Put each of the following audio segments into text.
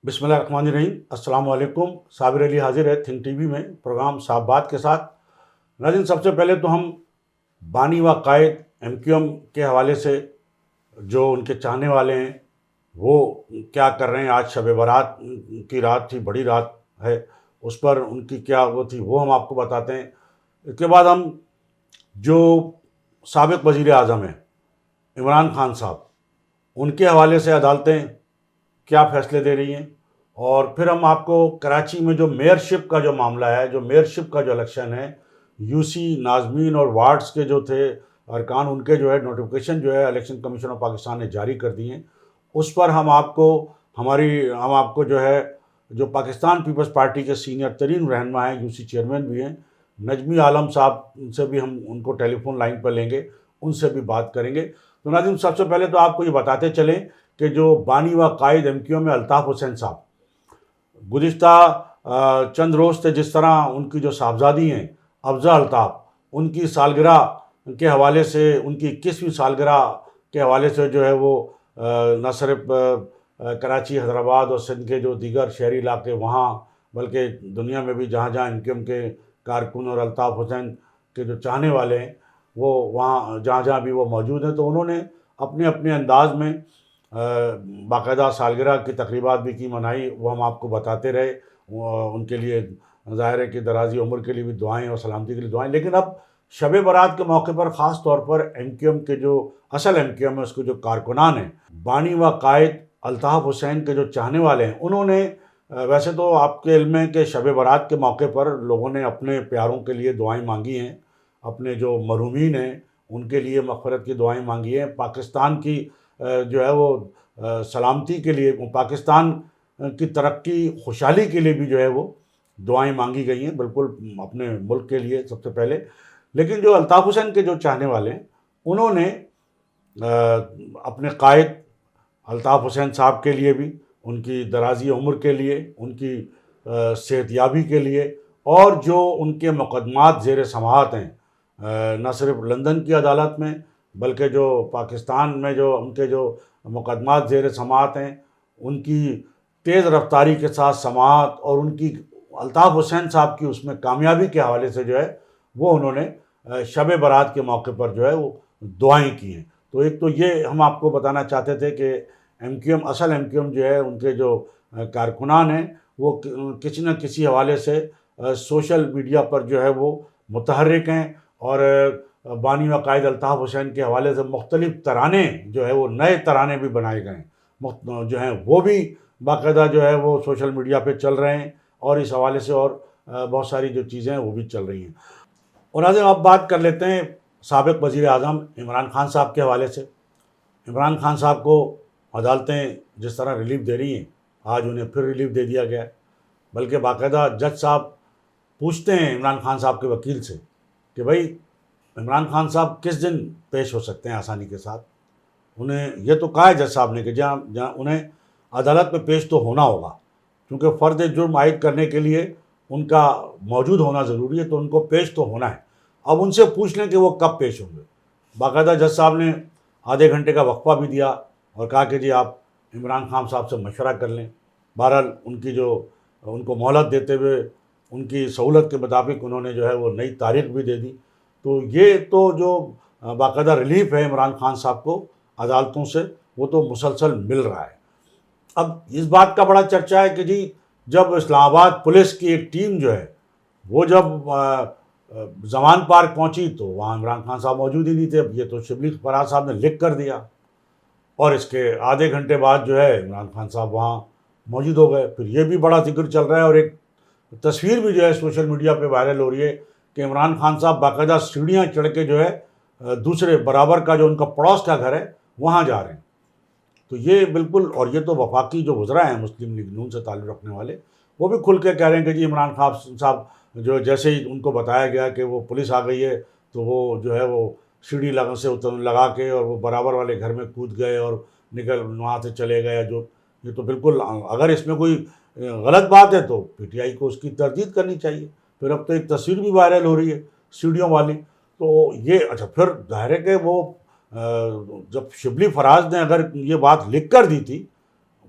بسم اللہ الرحمن الرحیم۔ السلام علیکم۔ صابر علی حاضر ہے تھنک ٹی وی میں پروگرام صاحب بات کے ساتھ۔ ناظرین، سب سے پہلے تو ہم بانی و قائد ایم کیو ایم کے حوالے سے جو ان کے چاہنے والے ہیں وہ کیا کر رہے ہیں۔ آج شب برات کی رات تھی، بڑی رات ہے، اس پر ان کی کیا وہ تھی وہ ہم آپ کو بتاتے ہیں۔ اس کے بعد ہم جو سابق وزیر اعظم ہیں عمران خان صاحب، ان کے حوالے سے عدالتیں کیا فیصلے دے رہی ہیں، اور پھر ہم آپ کو کراچی میں جو میئرشپ کا جو معاملہ ہے، جو میئرشپ کا جو الیکشن ہے، یو سی ناظمین اور وارڈز کے جو تھے ارکان، ان کے جو ہے نوٹیفیکیشن جو ہے الیکشن کمیشن آف پاکستان نے جاری کر دی ہیں، اس پر ہم آپ کو جو ہے جو پاکستان پیپلز پارٹی کے سینئر ترین رہنما ہیں، یو سی چیئرمین بھی ہیں، نجمی عالم صاحب، ان سے بھی ہم ان کو ٹیلی فون لائن پر لیں گے، ان سے بھی بات کریں گے۔ تو ناظرین، سب سے پہلے تو آپ کو یہ بتاتے چلیں کہ جو بانی و قائد ایم کیو میں الطاف حسین صاحب، گزشتہ چند روز سے جس طرح ان کی جو صاحبزادی ہیں افضہ الطاف، ان کی سالگرہ کے حوالے سے، ان کی 21ویں سالگرہ کے حوالے سے جو ہے وہ نہ صرف کراچی، حیدرآباد اور سندھ کے جو دیگر شہری علاقے وہاں، بلکہ دنیا میں بھی جہاں جہاں ان کے کارکن اور الطاف حسین کے جو چاہنے والے ہیں وہ وہاں جہاں جہاں بھی وہ موجود ہیں، تو انہوں نے اپنے اپنے انداز میں باقاعدہ سالگرہ کی تقریبات بھی کی، منائی، وہ ہم آپ کو بتاتے رہے۔ ان کے لیے ظاہر ہے کہ درازی عمر کے لیے بھی دعائیں اور سلامتی کے لیے دعائیں۔ لیکن اب شب برات کے موقع پر خاص طور پر ایم کیو ایم کے جو اصل ایم کیو ایم ہے، اس کے جو کارکنان ہیں، بانی و قائد الطاف حسین کے جو چاہنے والے ہیں، انہوں نے ویسے تو آپ کے علم ہے کہ شب برات کے موقع پر لوگوں نے اپنے پیاروں کے لیے دعائیں مانگی ہیں، اپنے جو مرحومین ہیں ان کے لیے مغفرت کی دعائیں مانگی ہیں، پاکستان کی جو ہے وہ سلامتی کے لیے، پاکستان کی ترقی خوشحالی کے لیے بھی جو ہے وہ دعائیں مانگی گئی ہیں، بالکل اپنے ملک کے لیے سب سے پہلے۔ لیکن جو الطاف حسین کے جو چاہنے والے ہیں، انہوں نے اپنے قائد الطاف حسین صاحب کے لیے بھی، ان کی درازی عمر کے لیے، ان کی صحت یابی کے لیے، اور جو ان کے مقدمات زیر سماعت ہیں نہ صرف لندن کی عدالت میں، بلکہ جو پاکستان میں جو ان کے جو مقدمات زیر سماعت ہیں، ان کی تیز رفتاری کے ساتھ سماعت اور ان کی الطاف حسین صاحب کی اس میں کامیابی کے حوالے سے جو ہے وہ انہوں نے شب برات کے موقع پر جو ہے وہ دعائیں کی ہیں۔ تو ایک تو یہ ہم آپ کو بتانا چاہتے تھے کہ ایم کیو ایم، اصل ایم کیو ایم جو ہے، ان کے جو کارکنان ہیں وہ کسی نہ کسی حوالے سے سوشل میڈیا پر جو ہے وہ متحرک ہیں، اور بانی و قائد الطاف حسین کے حوالے سے مختلف ترانے جو ہے وہ نئے ترانے بھی بنائے گئے ہیں، جو ہیں وہ بھی باقاعدہ جو ہے وہ سوشل میڈیا پہ چل رہے ہیں، اور اس حوالے سے اور بہت ساری جو چیزیں ہیں وہ بھی چل رہی ہیں۔ اور ناظرین، اب بات کر لیتے ہیں سابق وزیر اعظم عمران خان صاحب کے حوالے سے۔ عمران خان صاحب کو عدالتیں جس طرح ریلیف دے رہی ہیں، آج انہیں پھر ریلیف دے دیا گیا ہے، بلکہ باقاعدہ جج صاحب پوچھتے ہیں عمران خان صاحب کے وکیل سے کہ بھائی عمران خان صاحب کس دن پیش ہو سکتے ہیں آسانی کے ساتھ۔ انہیں یہ تو کہا ہے جج صاحب نے کہ جہاں انہیں عدالت میں پیش تو ہونا ہوگا، کیونکہ فرد جرم عائد کرنے کے لیے ان کا موجود ہونا ضروری ہے، تو ان کو پیش تو ہونا ہے۔ اب ان سے پوچھ لیں کہ وہ کب پیش ہوں گے۔ باقاعدہ جج صاحب نے آدھے گھنٹے کا وقفہ بھی دیا اور کہا کہ جی آپ عمران خان صاحب سے مشورہ کر لیں۔ بہرحال ان کو مہلت دیتے ہوئے ان کی سہولت کے مطابق انہوں نے جو ہے وہ نئی تاریخ بھی دے دی۔ تو یہ تو جو باقاعدہ ریلیف ہے عمران خان صاحب کو عدالتوں سے، وہ تو مسلسل مل رہا ہے۔ اب اس بات کا بڑا چرچہ ہے کہ جی جب اسلام آباد پولیس کی ایک ٹیم جو ہے وہ جب زمان پارک پہنچی تو وہاں عمران خان صاحب موجود ہی نہیں تھے۔ اب یہ تو شبلی فراز صاحب نے لکھ کر دیا، اور اس کے آدھے گھنٹے بعد جو ہے عمران خان صاحب وہاں موجود ہو گئے۔ پھر یہ بھی بڑا ذکر چل رہا ہے، اور ایک تصویر بھی جو ہے سوشل میڈیا پہ وائرل ہو رہی ہے کہ عمران خان صاحب باقاعدہ سیڑھیاں چڑھ کے جو ہے دوسرے برابر کا جو ان کا پڑوس کا گھر ہے وہاں جا رہے ہیں۔ تو یہ بالکل، اور یہ تو وفاقی جو وزراء ہیں مسلم لیگ نون سے تعلق رکھنے والے، وہ بھی کھل کے کہہ رہے ہیں کہ جی عمران خان صاحب جو جیسے ہی ان کو بتایا گیا کہ وہ پولیس آ گئی ہے تو وہ جو ہے وہ سیڑھی لگا کے اور وہ برابر والے گھر میں کود گئے اور نکل وہاں سے چلے گئے۔ جو یہ تو بالکل، اگر اس میں کوئی غلط بات ہے تو پی ٹی آئی کو اس کی تردید کرنی چاہیے۔ پھر اب تو ایک تصویر بھی وائرل ہو رہی ہے سیڑھیوں والی، تو یہ اچھا پھر ظاہر ہے کہ وہ جب شبلی فراز نے اگر یہ بات لکھ کر دی تھی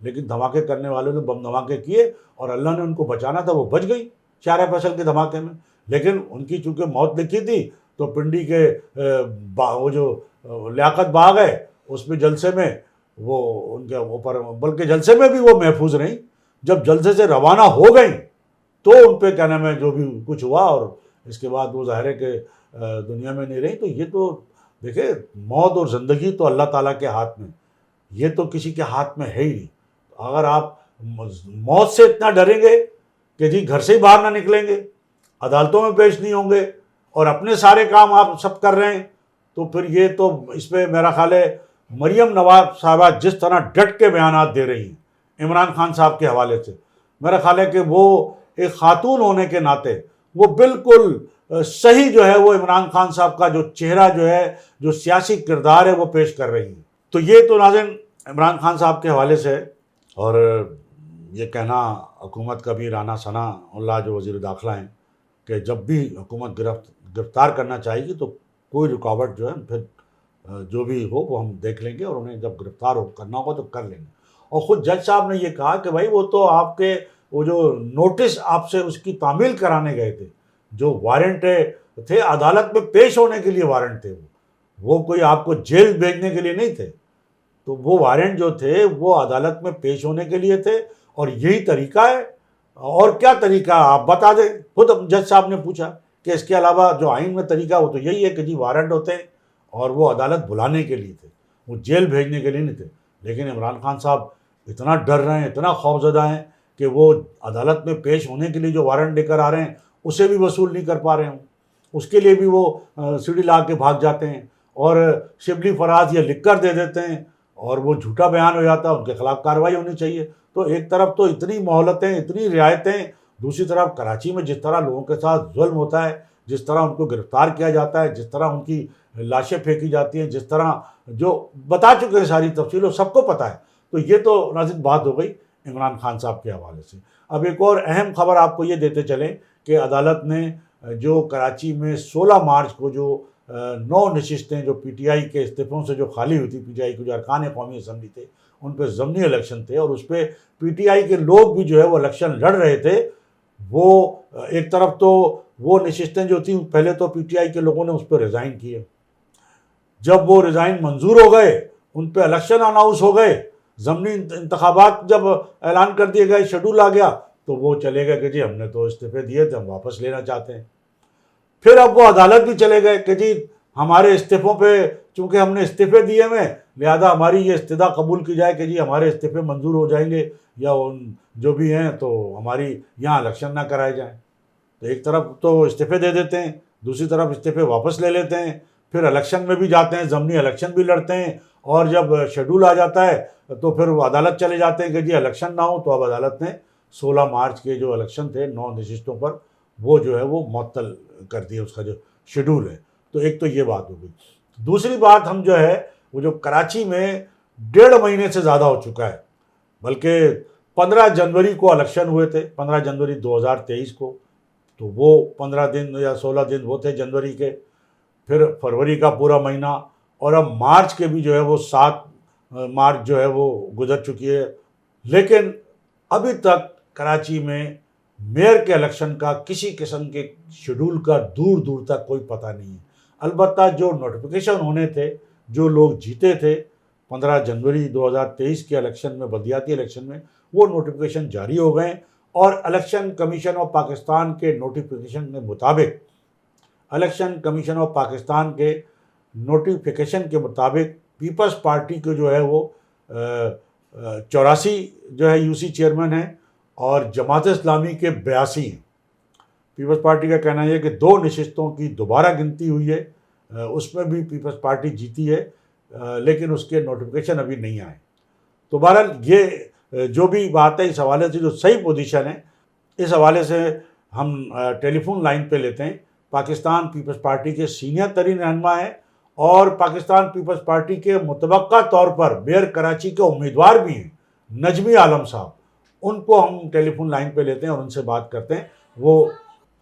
لیکن دھماکے کرنے والوں نے بم دھماکے کیے اور اللہ نے ان کو بچانا تھا، وہ بچ گئی چارہ فصل کے دھماکے میں. لیکن ان کی چونکہ موت لکھی تھی تو پنڈی کے وہ جو لیاقت باغ ہے اس میں جلسے میں وہ ان کے اوپر، بلکہ جلسے میں بھی وہ محفوظ رہیں. جب جلسے سے روانہ ہو گئیں تو ان پہ کیا نام ہے جو بھی کچھ ہوا، اور اس کے بعد وہ ظاہر ہے کہ دنیا میں نہیں رہی. تو یہ تو دیکھیں، موت اور زندگی تو اللہ تعالیٰ کے ہاتھ میں، یہ تو کسی کے ہاتھ میں ہے ہی نہیں. اگر آپ موت سے اتنا ڈریں گے کہ جی گھر سے ہی باہر نہ نکلیں گے، عدالتوں میں پیش نہیں ہوں گے، اور اپنے سارے کام آپ سب کر رہے ہیں، تو پھر یہ تو اس پہ میرا خیال ہے مریم نواز صاحبہ جس طرح ڈٹ کے بیانات دے رہی ہیں عمران خان صاحب کے حوالے سے، میرا خیال ہے کہ وہ ایک خاتون ہونے کے ناطے وہ بالکل صحیح جو ہے وہ عمران خان صاحب کا جو چہرہ جو ہے، جو سیاسی کردار ہے وہ پیش کر رہی ہیں. تو یہ تو ناظرین عمران خان صاحب کے حوالے سے. اور یہ کہنا حکومت کا بھی رانا ثنا اللہ جو وزیر داخلہ ہیں کہ جب بھی حکومت گرفتار کرنا چاہے گی تو کوئی رکاوٹ جو ہے پھر جو بھی ہو وہ ہم دیکھ لیں گے، اور انہیں جب گرفتار کرنا ہوگا تو کر لیں گے. اور خود جج صاحب نے یہ کہا کہ بھائی وہ تو آپ کے وہ جو نوٹس آپ سے اس کی تعمیل کرانے گئے تھے، جو وارنٹ تھے عدالت میں پیش ہونے کے لیے وارنٹ تھے، وہ کوئی آپ کو جیل بھیجنے کے لیے نہیں تھے. تو وہ وارنٹ جو تھے وہ عدالت میں پیش ہونے کے لیے تھے، اور یہی طریقہ ہے. اور کیا طریقہ آپ بتا دیں. خود جج صاحب نے پوچھا کہ اس کے علاوہ جو آئین میں طریقہ وہ تو یہی ہے کہ جی وارنٹ ہوتے ہیں اور وہ عدالت بلانے کے لیے تھے، وہ جیل بھیجنے کے لیے نہیں تھے. لیکن عمران خان صاحب اتنا ڈر رہے ہیں، اتنا خوفزدہ ہیں کہ وہ عدالت میں پیش ہونے کے لیے جو وارنٹ لے کر آ رہے ہیں اسے بھی وصول نہیں کر پا رہے ہوں، اس کے لیے بھی وہ سیڑھی لا کے بھاگ جاتے ہیں، اور شبلی فراز یہ لکھ کر دے دیتے ہیں اور وہ جھوٹا بیان ہو جاتا ہے. ان کے خلاف کارروائی ہونی چاہیے. تو ایک طرف تو اتنی مہلتیں، اتنی رعایتیں، دوسری طرف کراچی میں جس طرح لوگوں کے ساتھ ظلم ہوتا ہے، جس طرح ان کو گرفتار کیا جاتا ہے، جس طرح ان کی لاشیں پھینکی جاتی ہیں، جس طرح جو بتا چکے ہیں ساری تفصیلوں سب کو پتہ ہے. تو یہ تو ناظرین بات ہو گئی عمران خان صاحب کے حوالے سے. اب ایک اور اہم خبر آپ کو یہ دیتے چلیں کہ عدالت نے جو کراچی میں 16 مارچ کو جو 9 نشستیں جو پی ٹی آئی کے استعفوں سے جو خالی ہوئی تھی، پی ٹی آئی کے جو ارکان قومی اسمبلی تھے ان پہ ضمنی الیکشن تھے، اور اس پہ پی ٹی آئی کے لوگ بھی جو ہے وہ الیکشن لڑ رہے تھے. وہ ایک طرف تو وہ نشستیں جو تھیں پہلے تو پی ٹی آئی کے لوگوں نے اس پہ ریزائن کیے، جب وہ ریزائن منظور ہو گئے ان پہ الیکشن اناؤنس ہو گئے، ضمنی انتخابات جب اعلان کر دیے گئے، شیڈول آ گیا تو وہ چلے گئے کہ جی ہم نے تو استعفے دیے تھے، ہم واپس لینا چاہتے ہیں. پھر اب وہ عدالت بھی چلے گئے کہ جی ہمارے استعفوں پہ چونکہ ہم نے استعفے دیے ہوئے لہذا ہماری یہ استدعا قبول کی جائے کہ جی ہمارے استعفے منظور ہو جائیں گے، یا ان جو بھی ہیں تو ہماری یہاں الیکشن نہ کرائے جائیں. تو ایک طرف تو استعفے دے دیتے ہیں، دوسری طرف استعفے واپس لے لیتے ہیں، پھر الیکشن میں بھی جاتے ہیں، ضمنی الیکشن بھی لڑتے ہیں، اور جب شیڈول آ جاتا ہے تو پھر وہ عدالت چلے جاتے ہیں کہ جی الیکشن نہ ہو. تو اب عدالت نے 16 مارچ کے جو الیکشن تھے 9 نشستوں پر وہ جو ہے وہ معطل کر دیا، اس کا جو شیڈول ہے. تو ایک تو یہ بات ہو گئی. دوسری بات ہم جو ہے وہ جو کراچی میں 1.5 مہینے سے زیادہ ہو چکا ہے، بلکہ 15 جنوری کو الیکشن ہوئے تھے، 15 جنوری 2023 کو، تو وہ 15 دن یا 16 دن وہ تھے جنوری کے، پھر فروری کا پورا مہینہ، اور اب مارچ کے بھی جو ہے وہ 7 مارچ جو ہے وہ گزر چکی ہے. لیکن ابھی تک کراچی میں میئر کے الیکشن کا کسی قسم کے شیڈول کا دور دور تک کوئی پتہ نہیں ہے. البتہ جو نوٹیفیکیشن ہونے تھے، جو لوگ جیتے تھے 15 جنوری 2023 کے الیکشن میں، بلدیاتی الیکشن میں، وہ نوٹیفیکیشن جاری ہو گئے، اور الیکشن کمیشن آف پاکستان کے نوٹیفیکیشن کے مطابق، الیکشن کمیشن آف پاکستان کے نوٹیفیکیشن کے مطابق پیپلز پارٹی کے جو ہے وہ 84 جو ہے یو سی چیئرمین ہیں، اور جماعت اسلامی کے 82 ہیں. پیپلز پارٹی کا کہنا یہ ہے کہ 2 نشستوں کی دوبارہ گنتی ہوئی ہے، اس میں بھی پیپلز پارٹی جیتی ہے، لیکن اس کے نوٹیفیکیشن ابھی نہیں آئے. تو بہرحال یہ جو بھی بات ہے اس حوالے سے جو صحیح پوزیشن ہے، اس حوالے سے ہم ٹیلی فون لائن پہ لیتے ہیں. پاکستان پیپلز پارٹی کے سینئر ترین رہنما ہیں، اور پاکستان پیپلز پارٹی کے متوقع طور پر میئر کراچی کے امیدوار بھی ہیں، نجمی عالم صاحب. ان کو ہم ٹیلی فون لائن پہ لیتے ہیں اور ان سے بات کرتے ہیں. وہ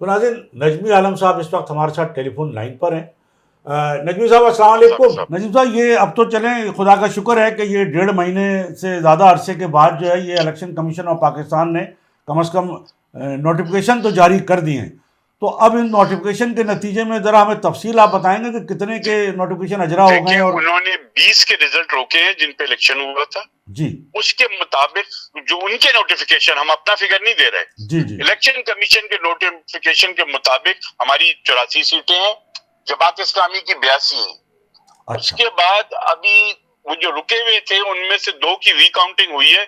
تو ناظرین نجمی عالم صاحب اس وقت ہمارے ساتھ ٹیلی فون لائن پر ہیں. نجمی صاحب السلام علیکم. نجیم صاحب یہ اب تو چلیں خدا کا شکر ہے کہ یہ 1.5 مہینے سے زیادہ عرصے کے بعد جو ہے یہ الیکشن کمیشن آف پاکستان نے کم از کم نوٹیفیکیشن تو جاری کر دی ہیں. تو اب ان نوٹیفیکیشن کے نتیجے میں ذرا ہمیں تفصیل آپ بتائیں گے کہ کتنے کے نوٹیفیکیشن اجرا ہو گئے ہیں. اور انہوں نے 20 کے رزلٹ روکے ہیں جن پہ الیکشن ہوا تھا جی اس کے مطابق جو ان کے نوٹیفیکیشن, ہم اپنا فگر نہیں دے رہے, جی جی الیکشن کمیشن کے نوٹیفیکیشن کے مطابق ہماری 84 سیٹیں ہیں, جماعت اسلامی کی 82 ہیں. اس کے بعد ابھی وہ جو رکے ہوئے تھے ان میں سے 2 کی ری کاؤنٹنگ ہوئی ہے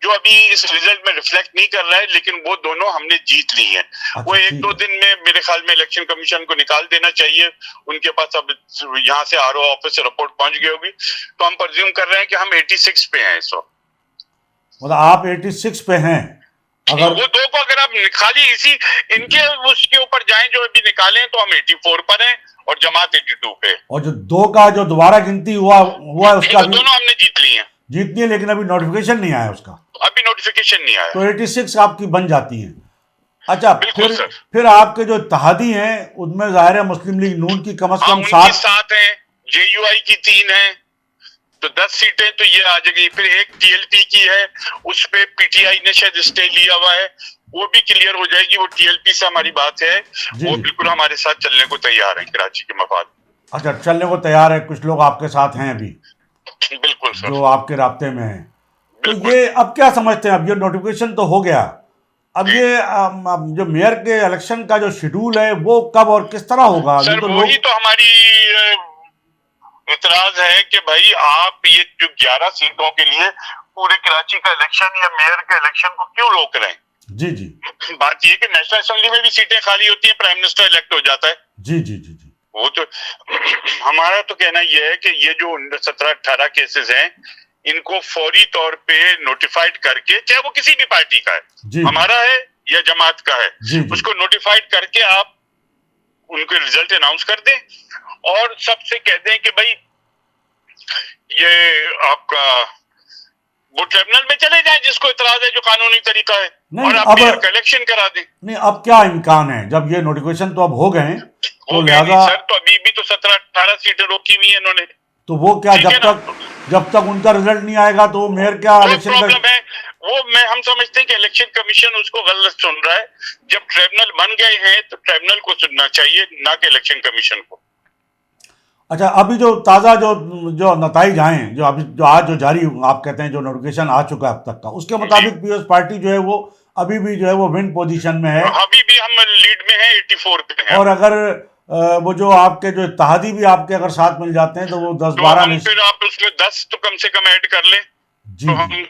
جو ابھی اس ریزلٹ میں ریفلیکٹ نہیں کر رہا ہے, لیکن وہ دونوں ہم نے جیت لی ہیں. وہ 1-2 دن میں میرے خیال میں الیکشن کمیشن کو نکال دینا چاہیے, ان کے پاس اب یہاں سے آر او آفس سے رپورٹ پہنچ گئی ہوگی. تو ہم پرزیوم کر رہے ہیں کہ ہم 86 پہ ہیں اس وقت. مطلب آپ 86 پہ ہیں. اگر وہ 2 کو اگر آپ خالی اسی ان کے اس کے اوپر جائیں جو ابھی نکالیں تو ہم 84 پر ہیں اور جماعت 82 پہ. اور جو 2 کا جو دوبارہ گنتی ہوا اس کا دونوں ہم نے جیت لی ہیں. جیتنی ہے لیکن ابھی نوٹیفیکیشن نہیں آیا اس کا. ابھی نوٹیفیکیشن نہیں آیا. تو 86 آپ کی بن جاتی ہیں. اچھا پھر آپ کے جو اتحادی ہیں ان میں ظاہر ہے مسلم لیگ نون کی کم از کم 7 ہیں, جے یو آئی کی 3 ہیں, تو 10 سیٹیں تو یہ آ جائے گی. پھر ایک ٹی ایل پی کی ہے, اس پہ پی ٹی آئی نے شاید اسٹے لیا ہوا ہے, وہ بھی کلیئر ہو جائے گی. وہ ٹی ایل پی سے ہماری بات ہے, وہ بالکل ہمارے ساتھ چلنے کو تیار ہیں کراچی کے مفاد. اچھا چلنے کو تیار ہے, کچھ لوگ آپ کے ساتھ ہیں ابھی بالکل سر جو آپ کے رابطے میں ہیں. تو یہ اب کیا سمجھتے ہیں, اب یہ نوٹیفیکیشن تو ہو گیا, اب یہ جو میئر کے الیکشن کا جو شیڈول ہے وہ کب اور کس طرح ہوگا؟ سر وہی تو ہماری اعتراض ہے کہ بھائی آپ یہ جو 11 سیٹوں کے لیے پورے کراچی کا الیکشن یا میئر کے الیکشن کو کیوں روک رہے ہیں؟ جی جی بات یہ کہ نیشنل اسمبلی میں بھی سیٹیں خالی ہوتی ہیں, پرائم منسٹر الیکٹ ہو جاتا ہے. جی جی جی جی وہ تو ہمارا تو کہنا یہ ہے کہ یہ جو 17-18 کیسز ہیں ان کو فوری طور پہ نوٹیفائڈ کر کے, چاہے وہ کسی بھی پارٹی کا ہے, ہمارا ہے یا جماعت کا ہے, اس کو نوٹیفائڈ کر کے آپ ان کے ریزلٹ اناؤنس کر دیں اور سب سے کہہ دیں کہ بھائی یہ آپ کا وہ ٹریبونل میں چلے جائیں جس کو اعتراض ہے, جو قانونی طریقہ ہے, اور آپ میئر کا الیکشن کرا دیں. نہیں اب کیا امکان ہے جب یہ نوٹیفیکیشن تو اب ہو گئے ہیں تو لہٰذا سر تو ابھی بھی تو 17-18 سیٹیں روکی ہوئی ہیں انہوں نے. تو وہ کیا جب تک ان کا رزلٹ نہیں آئے گا تو میئر کیا الیکشن پرابلم ہے وہ ہم سمجھتے ہیں کہ الیکشن کمیشن اس کو غلط سن رہا ہے. جب ٹریبونل بن گئے ہیں تو ٹریبونل کو سننا چاہیے, نہ کہ الیکشن کمیشن کو. اچھا ابھی جو تازہ جو نتائج آئے ہیں, جو آج جو جاری آپ کہتے ہیں جو نوٹیفیکیشن آ چکا ہے اب تک کا, اس کے مطابق پیپلز پارٹی جو ہے وہ ابھی بھی جو ہے وہ ون پوزیشن میں ہے, ابھی بھی ہم لیڈ میں ہیں, 84 پہ ہیں. اور اگر وہ جو آپ کے جو اتحادی بھی آپ کے اگر ساتھ مل جاتے ہیں تو وہ 10-12 پھر آپ اس میں 10 تو کم سے کم ایڈ کر لیں تو ہم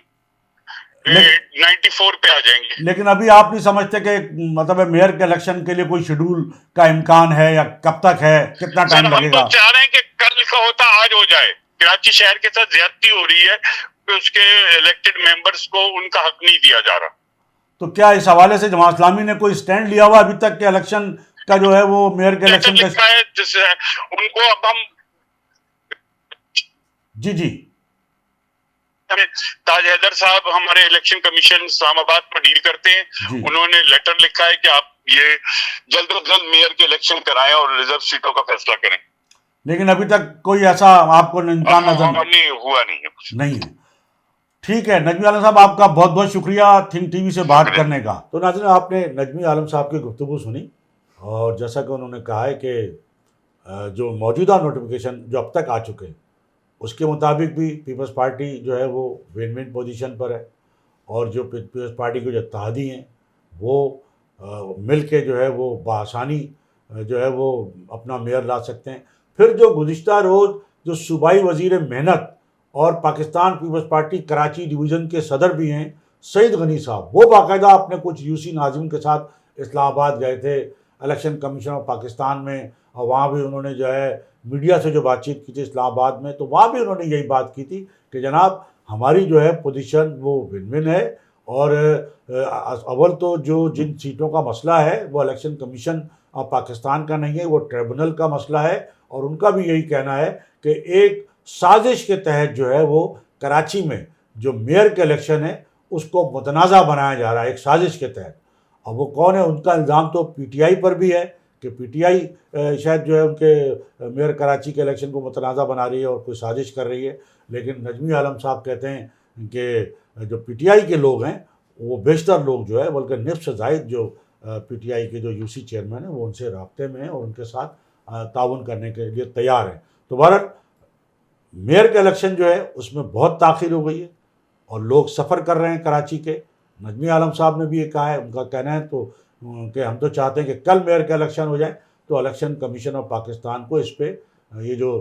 94 پہ آ جائیں گے. لیکن ابھی آپ نہیں سمجھتے کہ مطلب میئر کے الیکشن کے لیے کوئی شیڈول کا امکان ہے یا کب تک ہے, کتنا ٹائم لگے گا؟ ہم تو چاہ رہے ہیں کہ کل کا ہوتا آج ہو جائے. کراچی شہر کے ساتھ زیادتی ہو رہی ہے کہ اس کے الیکٹڈ ممبرز کو ان کا حق نہیں دیا جا رہا. تو کیا اس حوالے سے جماعت اسلامی نے کوئی سٹینڈ لیا ہوا ابھی تک کہ الیکشن کا جو ہے وہ میئر کے الیکشن کا ہے جس ان کو اب ہم جی تاج حیدر صاحب ہمارے الیکشن کمیشن اسلام آباد پر ڈیل کرتے ہیں, انہوں نے لیٹر لکھا ہے کہ آپ یہ جلد از جلد میئر کے الیکشن کرائیں اور ریزرو سیٹوں کا فیصلہ کریں. لیکن ابھی تک کوئی ایسا آپ کو امکان نظر نہیں ہے. ٹھیک ہے نجمی عالم صاحب, آپ کا بہت بہت شکریہ تھنک ٹی وی سے بات کرنے کا. تو ناظرین آپ نے نجمی عالم صاحب کی گفتگو سنی, اور جیسا کہ انہوں نے کہا ہے کہ جو موجودہ نوٹیفیکیشن جو اب تک آ چکے ہیں اس کے مطابق بھی پیپلز پارٹی جو ہے وہ ون پوزیشن پر ہے, اور جو پیپلز پارٹی کے جو اتحادی ہیں وہ مل کے جو ہے وہ بآسانی جو ہے وہ اپنا میئر لا سکتے ہیں. پھر جو گزشتہ روز جو صوبائی وزیر محنت اور Pakistan Peoples Party Karachi division کے صدر بھی ہیں سعید غنی صاحب, وہ باقاعدہ اپنے کچھ یو سی ناظرین کے ساتھ اسلام آباد گئے تھے الیکشن کمیشن آف پاکستان میں, اور وہاں بھی انہوں نے جو ہے میڈیا سے جو بات چیت کی تھی اسلام آباد میں, تو وہاں بھی انہوں نے یہی بات کی تھی کہ جناب ہماری جو ہے پوزیشن وہ ون ون ہے, اور اول تو جو جن سیٹوں کا مسئلہ ہے وہ الیکشن کمیشن آف پاکستان کا نہیں ہے, وہ ٹریبونل کا مسئلہ ہے, اور ان کا بھی یہی کہنا ہے کہ ایک سازش کے تحت جو ہے وہ کراچی میں جو میئر کے الیکشن ہے اس کو متنازع بنایا جا رہا ہے ایک سازش کے تحت. اب وہ کون ہے, ان کا الزام تو پی ٹی آئی پر بھی ہے کہ پی ٹی آئی شاید جو ہے ان کے میئر کراچی کے الیکشن کو متنازع بنا رہی ہے اور کوئی سازش کر رہی ہے، لیکن نجمی عالم صاحب کہتے ہیں کہ جو پی ٹی آئی کے لوگ ہیں وہ بیشتر لوگ جو ہے بلکہ نصف سے زائد جو پی ٹی آئی کے جو یو سی چیئرمین ہیں وہ ان سے رابطے میں ہیں اور ان کے ساتھ تعاون کرنے کے لیے تیار ہیں۔ تو بہرحال میئر کا الیکشن جو ہے اس میں بہت تاخیر ہو گئی ہے اور لوگ سفر کر رہے ہیں کراچی کے۔ نجمی عالم صاحب نے بھی یہ کہا ہے، ان کا کہنا ہے تو کہ ہم تو چاہتے ہیں کہ کل میئر کا الیکشن ہو جائے تو الیکشن کمیشن آف پاکستان کو اس پہ یہ جو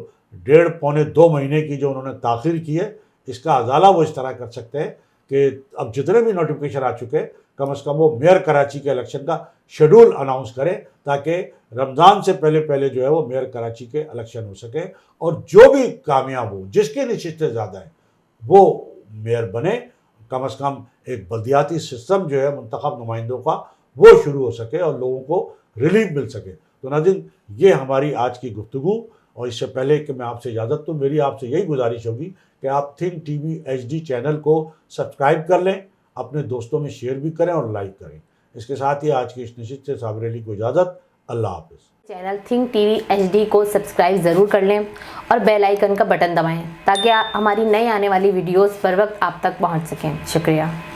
1.5-2 مہینے کی جو انہوں نے تاخیر کی ہے اس کا ازالہ وہ اس طرح کر سکتے ہیں کہ اب جتنے بھی نوٹیفیکیشن آ چکے کم از کم وہ میئر کراچی کے الیکشن کا شیڈول اناؤنس کرے تاکہ رمضان سے پہلے جو ہے وہ میئر کراچی کے الیکشن ہو سکے اور جو بھی کامیاب ہو، جس کی نشستیں زیادہ ہیں وہ میئر بنے، کم از کم ایک بلدیاتی سسٹم جو ہے منتخب نمائندوں کا وہ شروع ہو سکے اور لوگوں کو ریلیف مل سکے۔ تو ناظرین یہ ہماری آج کی گفتگو، اور اس سے پہلے کہ میں آپ سے اجازت دوں میری آپ سے یہی گزارش ہوگی کہ آپ think T V HD channel کو سبسکرائب کر لیں، اپنے دوستوں میں شیئر بھی کریں اور لائک کریں۔ اس کے ساتھ ہی آج کی اس نشست سے صابر علی کو اجازت، اللہ حافظ۔ Channel think T V HD کو سبسکرائب ضرور کر لیں اور بیل آئیکن کا بٹن دبائیں تاکہ ہماری نئی آنے والی ویڈیوز پر وقت آپ تک پہنچ سکیں۔ شکریہ۔